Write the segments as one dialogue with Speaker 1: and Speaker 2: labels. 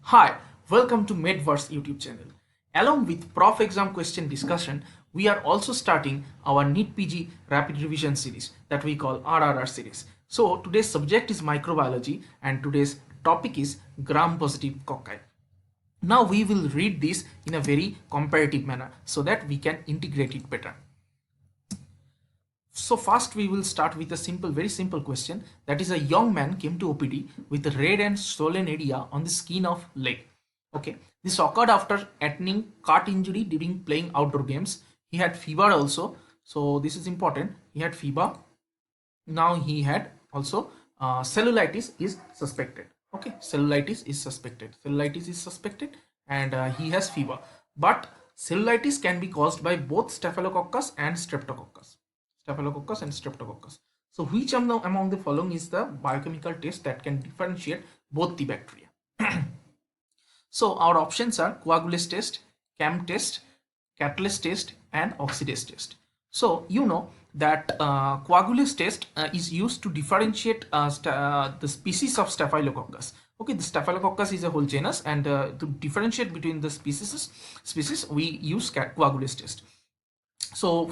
Speaker 1: Hi, welcome to Medverse YouTube channel. Along with Prof Exam question discussion, we are also starting our NEET PG Rapid Revision series that we call RRR series. So today's subject is microbiology and today's topic is gram-positive cocci. Now we will read this in a very comparative manner so that we can integrate it better. So first we will start with a very simple question. That is, a young man came to OPD with a red and swollen area on the skin of leg. Okay, this occurred after attaining cut injury during playing outdoor games. He had fever also, so this is important. He had fever. Now he had also cellulitis is suspected. Okay, cellulitis is suspected. Cellulitis is suspected, and he has fever. But cellulitis can be caused by both staphylococcus and streptococcus. Staphylococcus and streptococcus. So which among the following is the biochemical test that can differentiate both the bacteria? So our options are coagulase test, CAM test, catalase test, and oxidase test. So you know that coagulase test is used to differentiate the species of Staphylococcus. Okay, the Staphylococcus is a whole genus, and to differentiate between the species we use coagulase test. So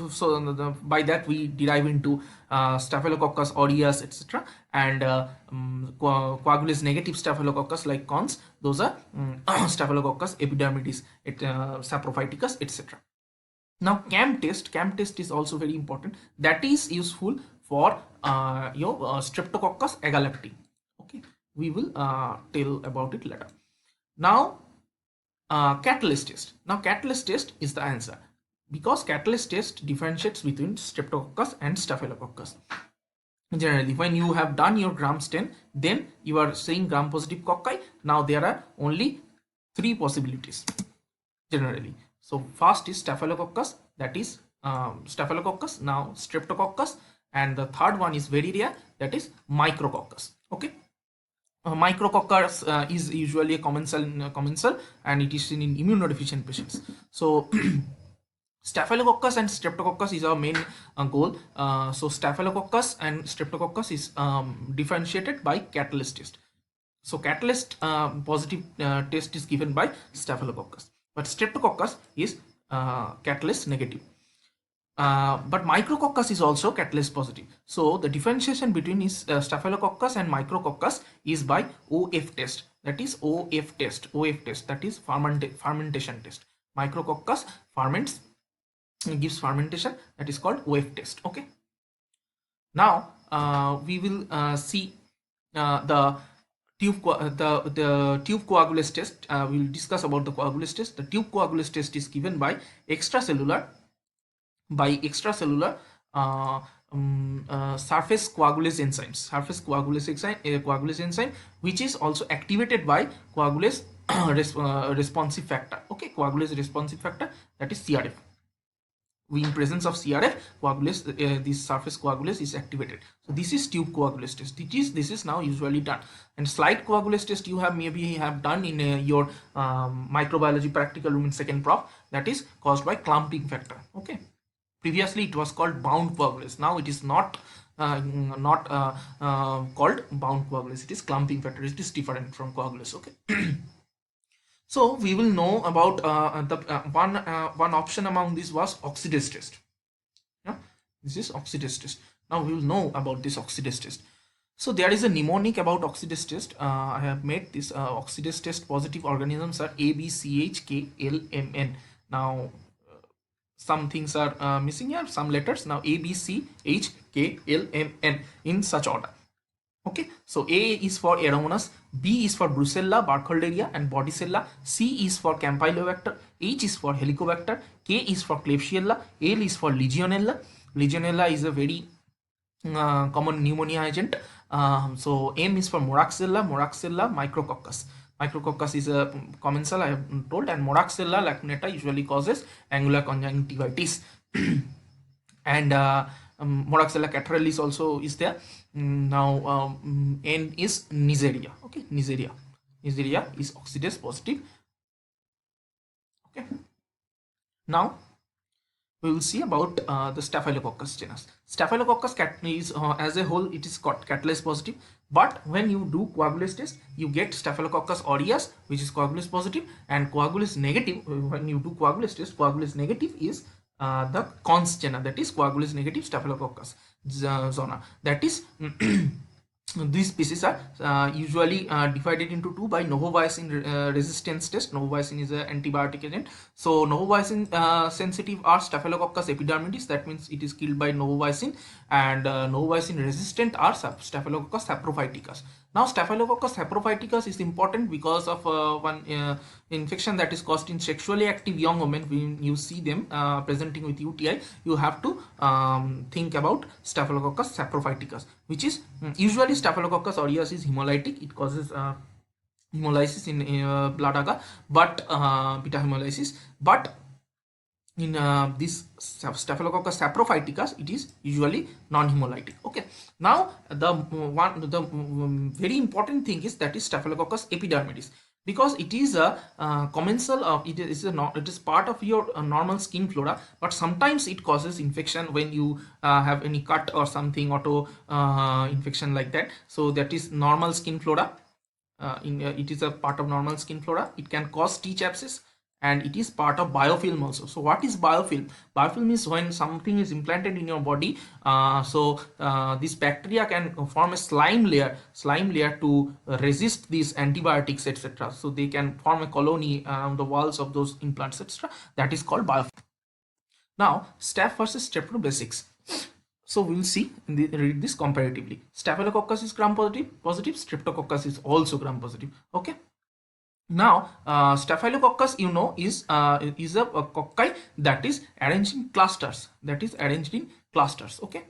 Speaker 1: by that we derive into staphylococcus aureus, etc., and coagulase negative staphylococcus like cons, those are staphylococcus epidermidis, saprophyticus, etc. Now cam test is also very important. That is useful for your streptococcus agalacti. Okay, we will tell about it later. Now catalase test. Now catalase test is the answer, because catalase test differentiates between streptococcus and staphylococcus. Generally, when you have done your gram stain, then you are saying gram positive cocci. Now there are only three possibilities generally. So first is staphylococcus, that is staphylococcus, now streptococcus, and the third one is very rare, that is micrococcus. Okay, micrococcus is usually a commensal, and it is seen in immunodeficient patients. So staphylococcus and streptococcus is our main goal. So staphylococcus and streptococcus is differentiated by catalase test. So catalase positive test is given by staphylococcus, but streptococcus is catalase negative. But micrococcus is also catalase positive. So the differentiation between is staphylococcus and micrococcus is by OF test. That is OF test. OF test, that is fermentation test. Micrococcus ferments, gives fermentation, that is called OF test. Okay. Now we will see the tube coagulase test. We will discuss about the coagulase test. The tube coagulase test is given by extracellular surface coagulase enzymes, coagulase enzyme, which is also activated by coagulase responsive factor. Okay, coagulase responsive factor, that is CRF. In presence of CRF, coagulase, this surface coagulase is activated. So this is tube coagulase test. This is now usually done. And slide coagulase test you have maybe done in your microbiology practical room in second prof. That is caused by clumping factor. Okay. Previously it was called bound coagulase. Now it is not called bound coagulase. It is clumping factor. It is different from coagulase. Okay. So we will know about the one option among these was oxidase test. Yeah, this is oxidase test. Now we will know about this oxidase test. So there is a mnemonic about oxidase test. I have made this oxidase test positive organisms are A, B, C, H, K, L, M, N. Now some things are missing here, some letters. Now A, B, C, H, K, L, M, N in such order. Okay, so A is for Aeromonas, B is for Brucella, Burkholderia and Bordetella, C is for Campylobacter, H is for Helicobacter, K is for Klebsiella, L is for Legionella. Legionella is a very common pneumonia agent. So M is for Moraxella, Micrococcus. Micrococcus is a commensal, I have told, and Moraxella lacunata usually causes angular conjunctivitis. And Moraxella catarrhalis also is there. Now N is Neisseria. Okay, Neisseria is oxidase positive. Okay. Now we will see about the Staphylococcus genus. Staphylococcus is as a whole it is catalase positive, but when you do coagulase test you get Staphylococcus aureus which is coagulase positive, and coagulase negative. When you do coagulase test, coagulase negative is the cons genus, that is coagulase negative Staphylococcus zona. That is these species are usually divided into two by novoviacin resistance test. Novoviacin is an antibiotic agent, so novoviacin sensitive are Staphylococcus epidermidis, that means it is killed by novoviacin, and novoviacin resistant are Staphylococcus saprophyticus. Now Staphylococcus saprophyticus is important because of one infection that is caused in sexually active young women. When you see them presenting with UTI, you have to think about Staphylococcus saprophyticus, which is usually Staphylococcus aureus is hemolytic. It causes hemolysis in blood agar, but beta hemolysis, but in this Staphylococcus saprophyticus it is usually non-hemolytic. Okay, now the very important thing is that is Staphylococcus epidermidis, because it is a commensal of it is part of your normal skin flora, but sometimes it causes infection when you have any cut or something, auto infection like that. So that is normal skin flora. It is a part of normal skin flora. It can cause teeth abscess, and it is part of biofilm also. So what is biofilm? Biofilm is when something is implanted in your body, this bacteria can form a slime layer to resist these antibiotics, etc. So they can form a colony on the walls of those implants, etc. That is called biofilm. Now staph versus strep basics. So we will see read this comparatively. Staphylococcus is gram positive, Streptococcus is also gram positive. Okay. Now Staphylococcus is a cocci that is arranged in clusters, okay.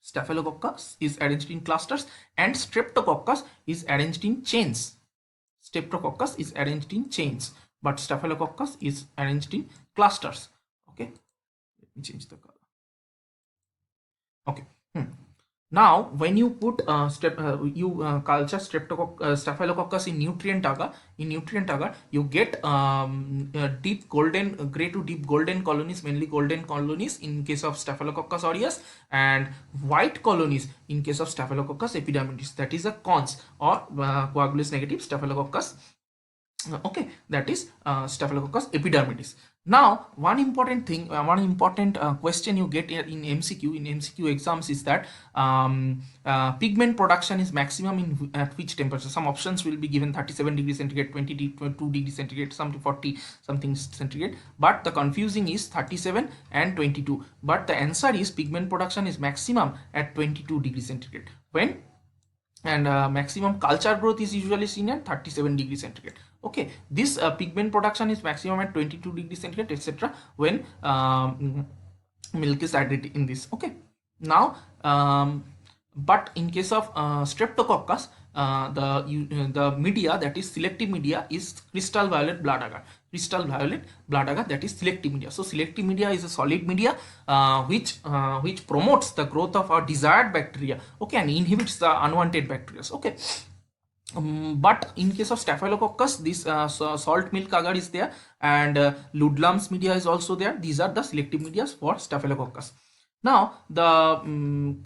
Speaker 1: Staphylococcus is arranged in clusters, and Streptococcus is arranged in chains. But Staphylococcus is arranged in clusters. Okay, let me change the color. Okay. Now when you put culture Staphylococcus in nutrient agar, you get deep golden, gray to deep golden colonies, mainly golden colonies in case of Staphylococcus aureus, and white colonies in case of Staphylococcus epidermidis, that is a cons or coagulase negative Staphylococcus. Okay, that is Staphylococcus epidermidis. Now one important thing, question you get in MCQ exams is that pigment production is maximum at which temperature. Some options will be given 37 degrees centigrade, 22 degrees centigrade, something 40 something centigrade, but the confusing is 37 and 22, but the answer is pigment production is maximum at 22 degrees centigrade when, and maximum culture growth is usually seen at 37 degrees centigrade. Okay, this pigment production is maximum at 22 degrees centigrade, etc. when milk is added in this. Okay, now but in case of Streptococcus, the media, that is selective media, is crystal violet blood agar. That is selective media. So selective media is a solid media which promotes the growth of our desired bacteria, okay, and inhibits the unwanted bacteria. Okay. But in case of Staphylococcus, this salt milk agar is there, and Ludlam's media is also there. These are the selective media for Staphylococcus. Now the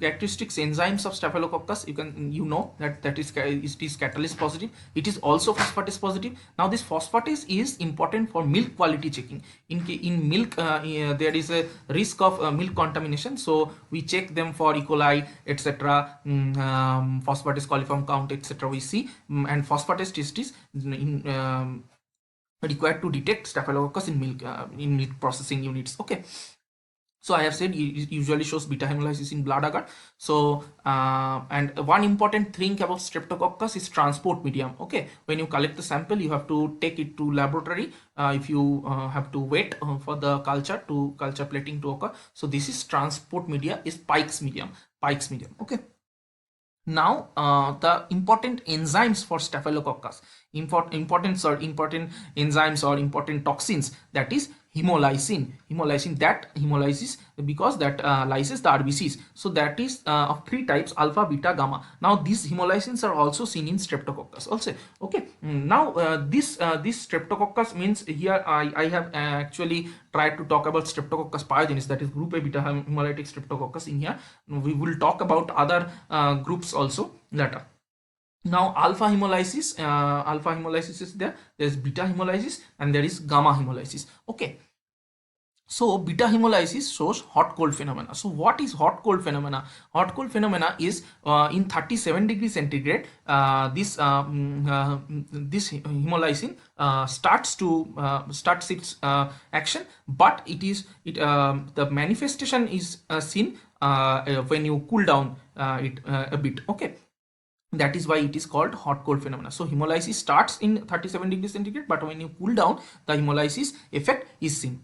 Speaker 1: characteristics enzymes of Staphylococcus, you know that it is catalase positive. It is also phosphatase positive. Now this phosphatase is important for milk quality checking. In milk there is a risk of milk contamination, so we check them for E. coli, etc. Phosphatase coliform count, etc. we see, and phosphatase test is required to detect Staphylococcus in milk processing units. Okay. So I have said it usually shows beta hemolysis in blood agar. So and one important thing about Streptococcus is transport medium. Okay, when you collect the sample, you have to take it to laboratory. If you have to wait for the culture plating to occur. So this is transport media is Pike's medium. Okay. Now the important enzymes for Staphylococcus, important enzymes or important toxins, that is hemolysin, that hemolysis, because that lyses the RBCs. So that is of three types: alpha, beta, gamma. Now these hemolysins are also seen in streptococcus also. Okay. Now this streptococcus means, here I have actually tried to talk about streptococcus pyogenes, that is group A beta hemolytic streptococcus. In here we will talk about other groups also later. Now alpha hemolysis is there, is beta hemolysis, and there is gamma hemolysis. Okay. So beta hemolysis shows hot cold phenomena. So what is hot cold phenomena? Hot cold phenomena is in 37 degrees centigrade, this hemolysin starts its action, but the manifestation is seen when you cool down it a bit. Okay. That is why it is called hot cold phenomena. So hemolysis starts in 37 degrees centigrade, but when you cool down, the hemolysis effect is seen.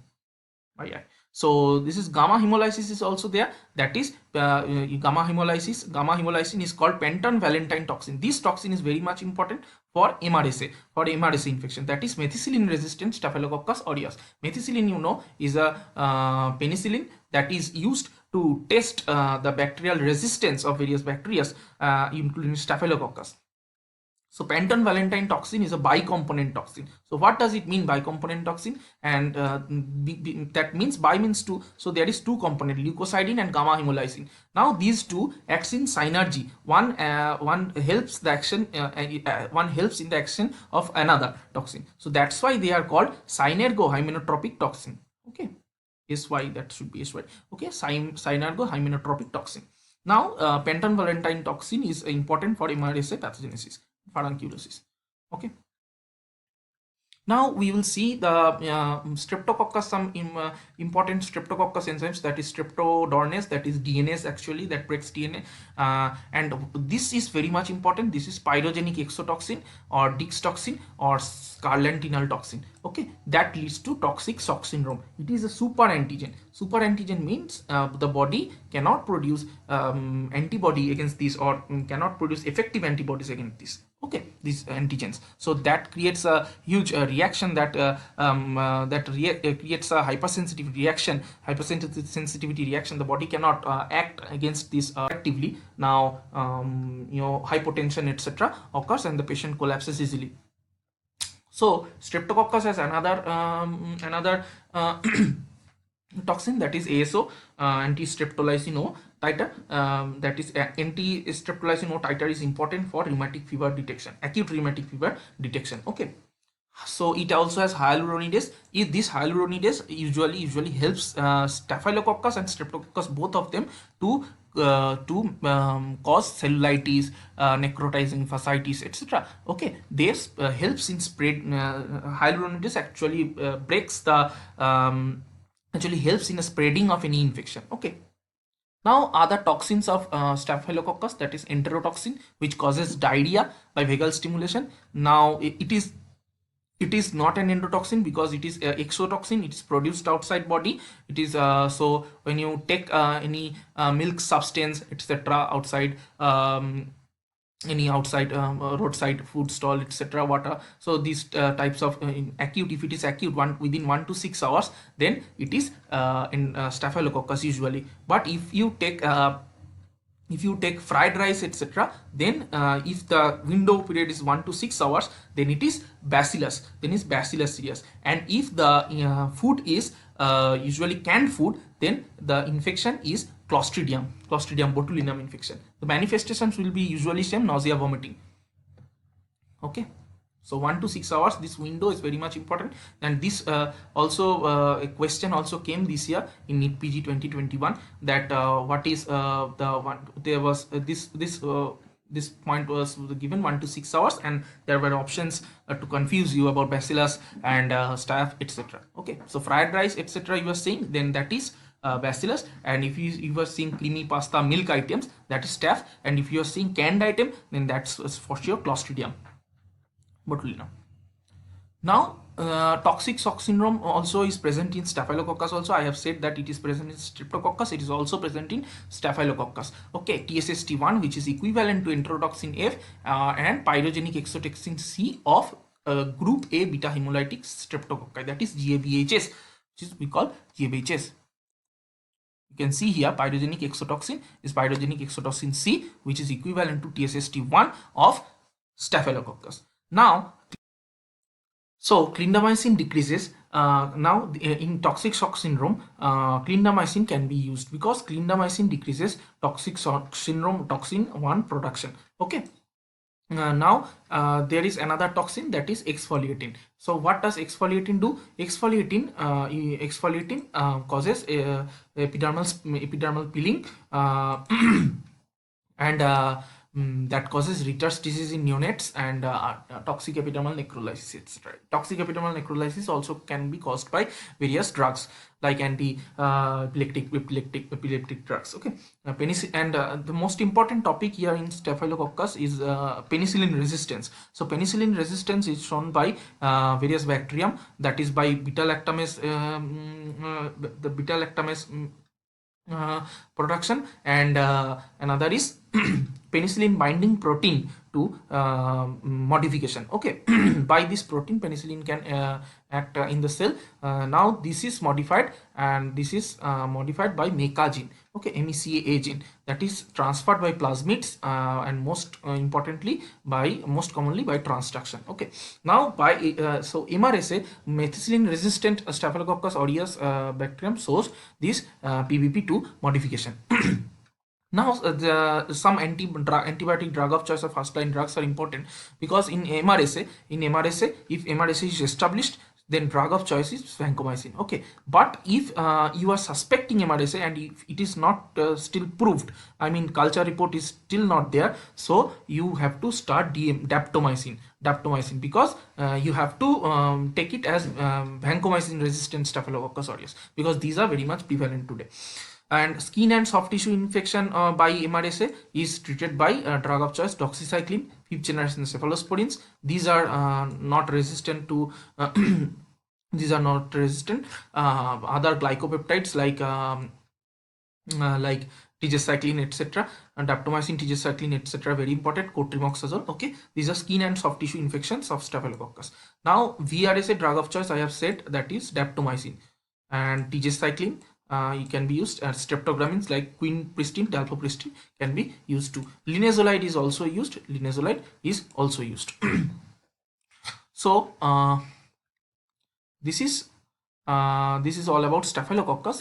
Speaker 1: Yeah. So this is gamma hemolysis is also there. That is gamma hemolysin is called penton valentine toxin. This toxin is very much important for MRSA infection, that is methicillin resistant Staphylococcus aureus. Methicillin, you know, is a penicillin that is used to test the bacterial resistance of various bacteria, including Staphylococcus. So penton valentine toxin is a bicomponent toxin. So what does it mean, bicomponent toxin? And that means bi means two. So there is two component, leukocidin and gamma hemolysin. Now these two acts in synergy. One helps the action. One helps in the action of another toxin. So that's why they are called synergo-hymenotropic toxin. Okay, SY, that should be SY. Okay, synergo-hymenotropic toxin. Now penton valentine toxin is important for MRSA pathogenesis, furunculosis. Okay. Now we will see the streptococcus, some important streptococcus enzymes, that is streptodornase, that is DNase actually, that breaks DNA, and this is very much important. This is pyrogenic exotoxin or dixtoxin or scarlatinol toxin. Okay, that leads to toxic shock syndrome. It is a super antigen. Super antigen means the body cannot produce antibody against this, or cannot produce effective antibodies against this. Okay, these antigens. So that creates a huge reaction, that creates a hypersensitivity reaction. The body cannot act against this effectively. Now hypotension etc occurs and the patient collapses easily. So streptococcus has another toxin, that is ASO, anti-streptolysin O titer. That is anti-streptolysin O titer is important for rheumatic fever detection, acute rheumatic fever detection. Okay. So it also has hyaluronidase. This hyaluronidase usually helps Staphylococcus and Streptococcus, both of them, to cause cellulitis, necrotizing fasciitis, etc. Okay, this helps in spread. Hyaluronidase actually breaks the actually helps in the spreading of any infection. Okay. Now other toxins of Staphylococcus, that is enterotoxin, which causes diarrhea by vagal stimulation. Now it is not an endotoxin because it is exotoxin. It is produced outside body. It is so when you take any milk substance etc outside, any outside roadside food stall etc water, so these types of acute, if it is acute within 1 to 6 hours, then it is in Staphylococcus usually. But if you take fried rice etc, then if the window period is 1 to 6 hours, then it is bacillus, cereus. And if the food is usually canned food, then the infection is Clostridium botulinum infection. The manifestations will be usually same, nausea, vomiting. Okay. So 1 to 6 hours, this window is very much important. And this also a question also came this year in NEET PG 2021, that what is the one, there was this point was given 1 to 6 hours, and there were options to confuse you about bacillus and staph etc. Okay, so fried rice etc you are saying, then that is bacillus, and if you are seeing creamy pasta, milk items, that is staph, and if you are seeing canned item, then that's for sure Clostridium botulinum. Now toxic shock syndrome also is present in Staphylococcus also. I have said that it is present in Streptococcus, it is also present in Staphylococcus. Okay, TSST1, which is equivalent to enterotoxin F and pyrogenic exotoxin C of group A beta hemolytic streptococci, that is GABHS. which is we call GvHS. You can see here pyrogenic exotoxin is pyrogenic exotoxin C, which is equivalent to TSST1 of Staphylococcus. Now, so clindamycin decreases. Now in toxic shock syndrome, clindamycin can be used because clindamycin decreases toxic shock syndrome toxin 1 production. Okay. Now there is another toxin, that is exfoliatin. So what does exfoliatin do? Exfoliatin causes epidermal peeling and that causes Ritter's disease in neonates and toxic epidermal necrolysis, etc. Toxic epidermal necrolysis also can be caused by various drugs like epileptic drugs. Okay, penicillin, and the most important topic here in Staphylococcus is penicillin resistance. So penicillin resistance is shown by various bacterium, that is by beta-lactamase, the beta-lactamase production, and another is penicillin binding protein to modification. Okay, by this protein penicillin can act in the cell. Now this is modified, and this is modified by MECA gene. Okay, MECA gene, that is transferred by plasmids and most importantly most commonly by transduction. Okay, now by so MRSA, methicillin resistant Staphylococcus aureus bacterium shows this PBP2 modification. Now some antibiotic drug of choice or first line drugs are important because in MRSA, if MRSA is established, then drug of choice is vancomycin. Okay, but if you are suspecting MRSA and if it is not still proved, I mean culture report is still not there, so you have to start daptomycin, because you have to take it as vancomycin resistant Staphylococcus aureus, because these are very much prevalent today. And skin and soft tissue infection by MRSA is treated by drug of choice doxycycline, 5th generation cephalosporins. These are not resistant to other glycopeptides like tigecycline, etc. and daptomycin, tigecycline, etc. very important. Cotrimoxazole. Okay, these are skin and soft tissue infections of Staphylococcus. Now VRSA drug of choice I have said, that is daptomycin, and tigecycline you can be used, as streptogramins like quinpristine, dalfopristin can be used too. Linezolide is also used. So this is all about Staphylococcus.